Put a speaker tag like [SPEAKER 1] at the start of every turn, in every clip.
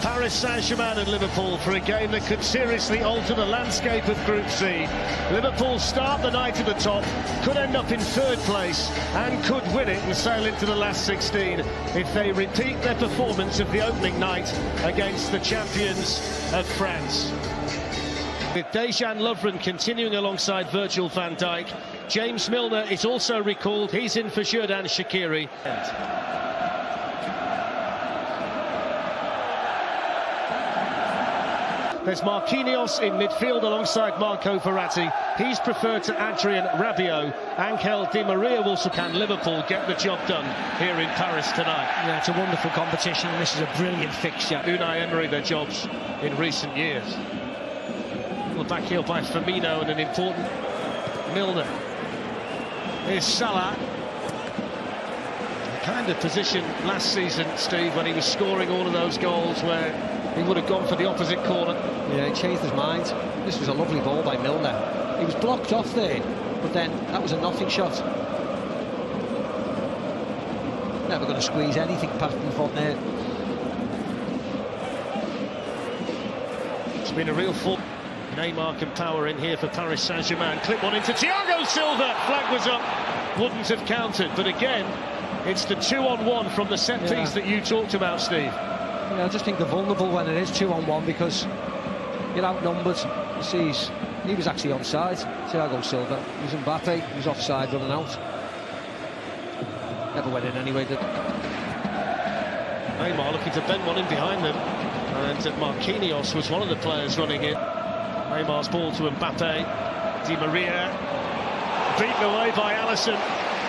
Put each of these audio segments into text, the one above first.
[SPEAKER 1] Paris Saint-Germain and Liverpool for a game that could seriously alter the landscape of Group C. Liverpool start the night at the top, could end up in third place and could win it and sail into the last 16 if they repeat their performance of the opening night against the champions of France. With Dejan Lovren continuing alongside Virgil van Dijk, James Milner is also recalled. He's in for Xherdan Shaqiri. There's Marquinhos in midfield alongside Marco Verratti. He's preferred to Adrien Rabiot. Angel Di Maria will can Liverpool get the job done here in Paris tonight.
[SPEAKER 2] Yeah, it's a wonderful competition and this is a brilliant fixture.
[SPEAKER 1] Unai Emery their jobs in recent years. Well, back heel by Firmino and an important Milner. Here's Salah. The kind of position last season, Steve, when he was scoring all of those goals where he would have gone for the opposite corner.
[SPEAKER 2] Yeah, he changed his mind. This was a lovely ball by Milner. He was blocked off there, but then that was a nothing shot. Never going to squeeze anything past him from there.
[SPEAKER 1] It's been a real fun. Neymar can power in here for Paris Saint-Germain. Clip one into Thiago Silva. Flag was up. Wouldn't have counted. But again, it's the 2-on-1 from the set piece that you talked about, Steve.
[SPEAKER 2] Yeah, I just think they're vulnerable when it is 2-on-1 because you're outnumbered. You see, he was actually onside, Thiago Silva. He was Mbappe, he was offside running out. Never went in anyway, did
[SPEAKER 1] Neymar looking to bend one in behind them. And Marquinhos was one of the players running in. Neymar's ball to Mbappe. Di Maria beaten away by Alisson.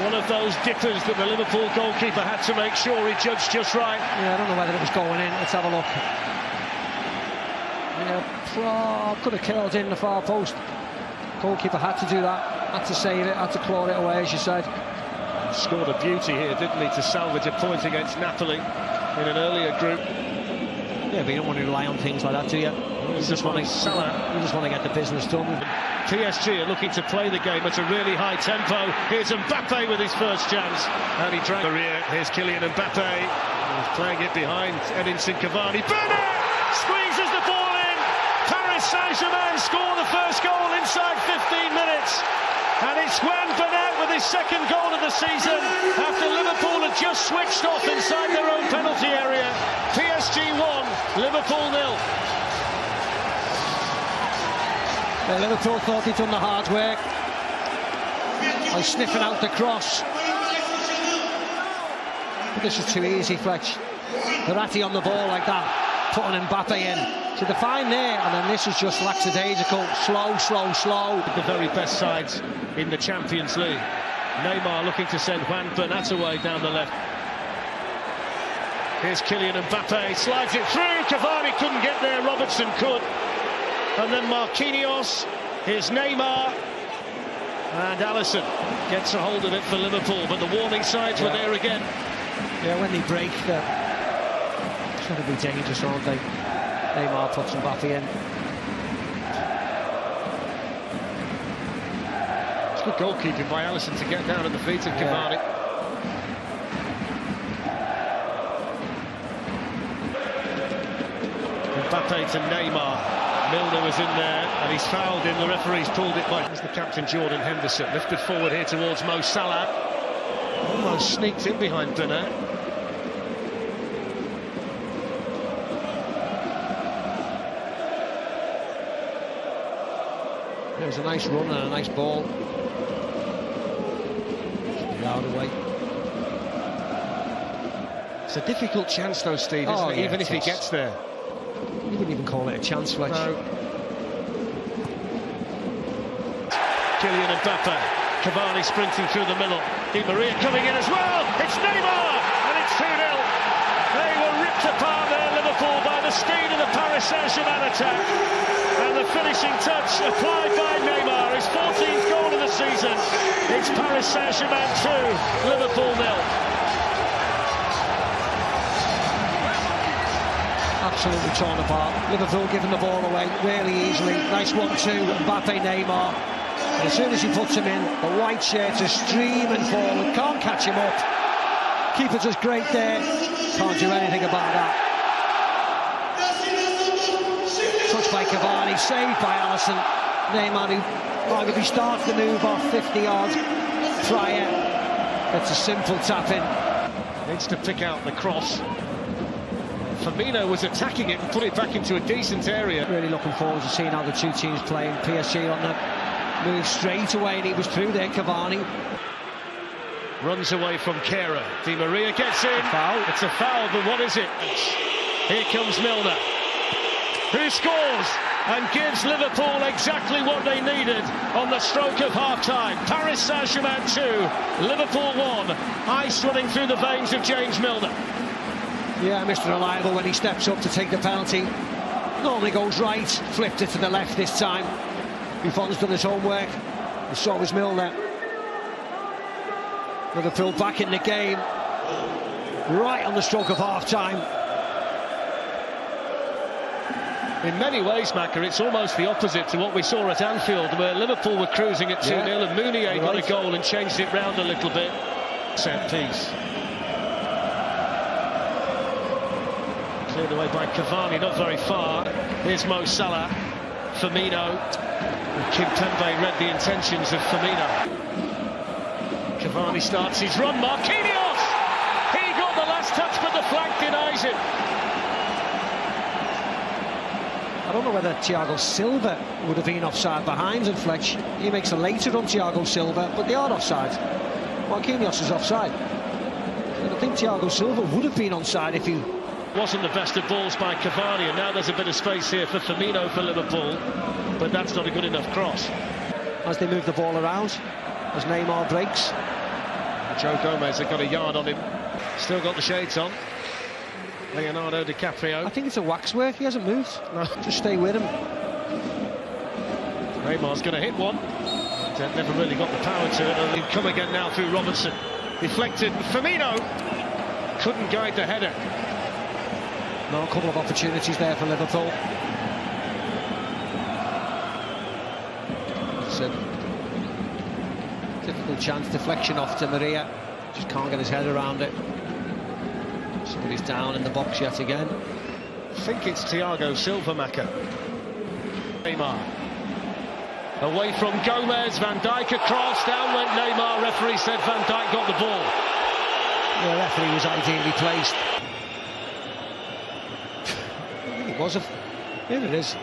[SPEAKER 1] One of those dippers that the Liverpool goalkeeper had to make sure he judged just right.
[SPEAKER 2] Yeah, I don't know whether it was going in. Let's have a look. Yeah, could have curled in the far post. Goalkeeper had to do that. Had to save it. Had to claw it away, as you said.
[SPEAKER 1] Scored a beauty here, didn't he, to salvage a point against Napoli in an earlier group.
[SPEAKER 2] Yeah, but you don't want to rely on things like that, do you? You just want to get the business done.
[SPEAKER 1] PSG are looking to play the game at a really high tempo. Here's Mbappe with his first chance. And he drank Maria. Here's Kylian Mbappe. He's playing it behind Edinson Cavani. Bernat squeezes the ball in. Paris Saint-Germain score the first goal inside 15 minutes. And it's Juan Bernat with his second goal of the season after Liverpool had just switched off inside their own penalty area. PSG 1, Liverpool 0.
[SPEAKER 2] Yeah, Liverpool thought they'd done the hard work by sniffing out the cross. But this is too easy, Fletch. Verratti on the ball like that, putting Mbappe in. So they're fine there, and then this is just lackadaisical. Slow, slow, slow.
[SPEAKER 1] The very best sides in the Champions League. Neymar looking to send Juan Bernat away down the left. Here's Kylian Mbappe, slides it through. Cavani couldn't get there, Robertson could. And then Marquinhos, here's Neymar, and Alisson gets a hold of it for Liverpool, but the warning signs were there again.
[SPEAKER 2] Yeah, when they break, it's going to be dangerous, aren't they? Neymar puts Mbappe in.
[SPEAKER 1] It's good goalkeeping by Alisson to get down at the feet of Cavani. Mbappe to Neymar. Milner was in there and he's fouled him. The referee's pulled it by the captain Jordan Henderson. Lifted forward here towards Mo Salah. Almost sneaked in behind Bernat.
[SPEAKER 2] There's a nice run and a nice ball. Out away.
[SPEAKER 1] It's a difficult chance though, Steve, isn't it? Even if he gets there.
[SPEAKER 2] You wouldn't even call it a chance, Fletch.
[SPEAKER 1] No. Kylian Mbappe. Cavani sprinting through the middle. Di Maria coming in as well. It's Neymar, and it's 2-0. They were ripped apart there, Liverpool, by the speed of the Paris Saint-Germain attack. And the finishing touch applied by Neymar, his 14th goal of the season. It's Paris Saint-Germain 2, Liverpool 0.
[SPEAKER 2] Absolutely torn apart. Liverpool giving the ball away really easily. Nice 1-2, Mbappe, Neymar. And as soon as he puts him in, the white shirts are streaming forward. Can't catch him up. Keeper just great there. Can't do anything about that. touch by Cavani, saved by Alisson. Neymar, who arguably starts the move off 50 yards prior. It's a simple tap in.
[SPEAKER 1] Needs to pick out the cross. Firmino was attacking it and put it back into a decent area.
[SPEAKER 2] Really looking forward to seeing how the two teams playing. PSG on the move straight away, and he was through there, Cavani.
[SPEAKER 1] Runs away from Kehrer. Di Maria gets in.
[SPEAKER 2] Foul.
[SPEAKER 1] It's a foul, but what is it? Here comes Milner, who scores and gives Liverpool exactly what they needed on the stroke of half-time. Paris Saint-Germain 2, Liverpool 1. Ice running through the veins of James Milner.
[SPEAKER 2] Yeah, Mr. Reliable when he steps up to take the penalty. Normally goes right, flipped it to the left this time. Buffon's done his homework, and so was Milner. Liverpool back in the game, right on the stroke of half-time.
[SPEAKER 1] In many ways, Macca, it's almost the opposite to what we saw at Anfield, where Liverpool were cruising at 2-0 and Meunier got a goal and changed it round a little bit. Set piece. Cleared away by Cavani, not very far. Here's Mo Salah, Firmino. Kimpembe read the intentions of Firmino. Cavani starts his run. Marquinhos! He got the last touch, but the flag denies him.
[SPEAKER 2] I don't know whether Thiago Silva would have been offside behind and Fletch. He makes a later run, Thiago Silva, but they are offside. Marquinhos is offside. And I think Thiago Silva would have been onside if he...
[SPEAKER 1] Wasn't the best of balls by Cavani, and now there's a bit of space here for Firmino for Liverpool, but that's not a good enough cross.
[SPEAKER 2] As they move the ball around, as Neymar breaks.
[SPEAKER 1] Joe Gomez had got a yard on him. Still got the shades on. Leonardo DiCaprio.
[SPEAKER 2] I think it's a waxwork, he hasn't moved. No. Just stay with him.
[SPEAKER 1] Neymar's going to hit one. Never really got the power to it. And he'll come again now through Robertson. Deflected. Firmino couldn't guide the header.
[SPEAKER 2] No, a couple of opportunities there for Liverpool. It's a difficult chance, deflection off to Maria. Just can't get his head around it. Somebody's down in the box yet again.
[SPEAKER 1] I think it's Thiago Silva, Macca. Neymar. Away from Gomez, Van Dijk across, down went Neymar. Referee said Van Dijk got the ball.
[SPEAKER 2] The referee was ideally placed. It was here it is.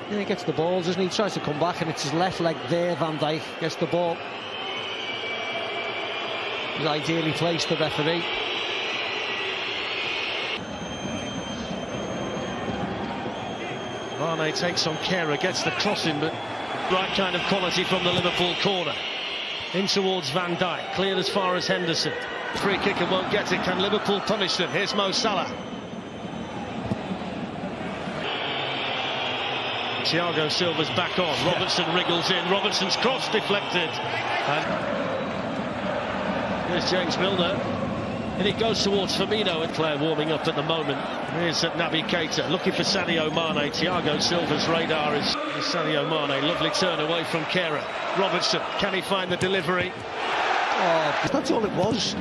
[SPEAKER 2] Yeah, he gets the ball, doesn't he? Tries to come back, and it's his left leg there. Van Dijk gets the ball. He's ideally placed, the referee.
[SPEAKER 1] Mane takes on Kehrer, gets the crossing, but right kind of quality from the Liverpool corner. In towards Van Dijk, cleared as far as Henderson. Free kicker won't get it. Can Liverpool punish them? Here's Mo Salah. Thiago Silva's back on. Robertson wriggles in. Robertson's cross deflected. And here's James Milner. And it goes towards Firmino, and player warming up at the moment. Here's Naby Keita looking for Sadio Mane. Thiago Silva's radar is Sadio Mane. Lovely turn away from Kehrer. Robertson, can he find the delivery?
[SPEAKER 2] Oh, that's all it was.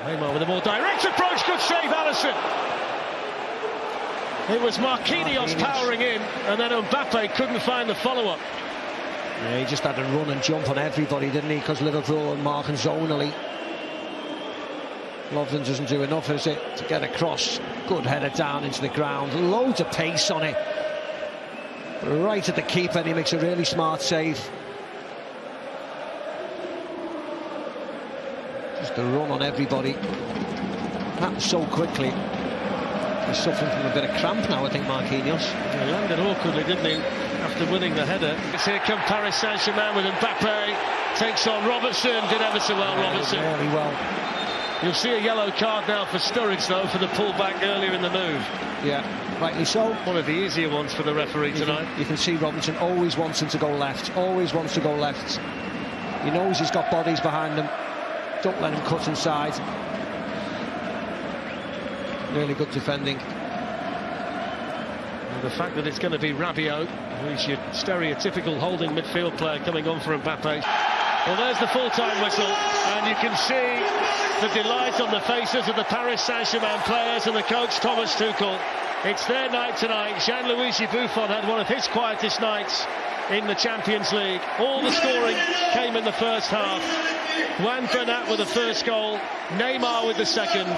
[SPEAKER 1] Neymar with a more direct approach. Good save, Alisson. It was Marquinhos powering in, and then Mbappe couldn't find the follow-up.
[SPEAKER 2] Yeah, he just had to run and jump on everybody, didn't he? Because Liverpool and marking zonally. Lovren doesn't do enough, is it, to get across. Good header down into the ground. Loads of pace on it. Right at the keeper, and he makes a really smart save. Just a run on everybody. Happened so quickly. He's suffering from a bit of cramp now, I think, Marquinhos.
[SPEAKER 1] He landed awkwardly, didn't he, after winning the header. Here come Paris Saint-Germain with Mbappe. Takes on Robertson. Did ever so well, Robertson.
[SPEAKER 2] Very well.
[SPEAKER 1] You'll see a yellow card now for Sturridge, though, for the pullback earlier in the move.
[SPEAKER 2] Yeah, rightly so.
[SPEAKER 1] One of the easier ones for the referee tonight.
[SPEAKER 2] You can see Robertson always wants him to go left. Always wants to go left. He knows he's got bodies behind him. Don't let him cut inside. Really good defending.
[SPEAKER 1] And the fact that it's going to be Rabiot, who's your stereotypical holding midfield player, coming on for Mbappe. Well, there's the full-time whistle, and you can see the delight on the faces of the Paris Saint-Germain players and the coach, Thomas Tuchel. It's their night tonight. Gianluigi Buffon had one of his quietest nights in the Champions League. All the scoring came in the first half. Juan Bernat with the first goal, Neymar with the second.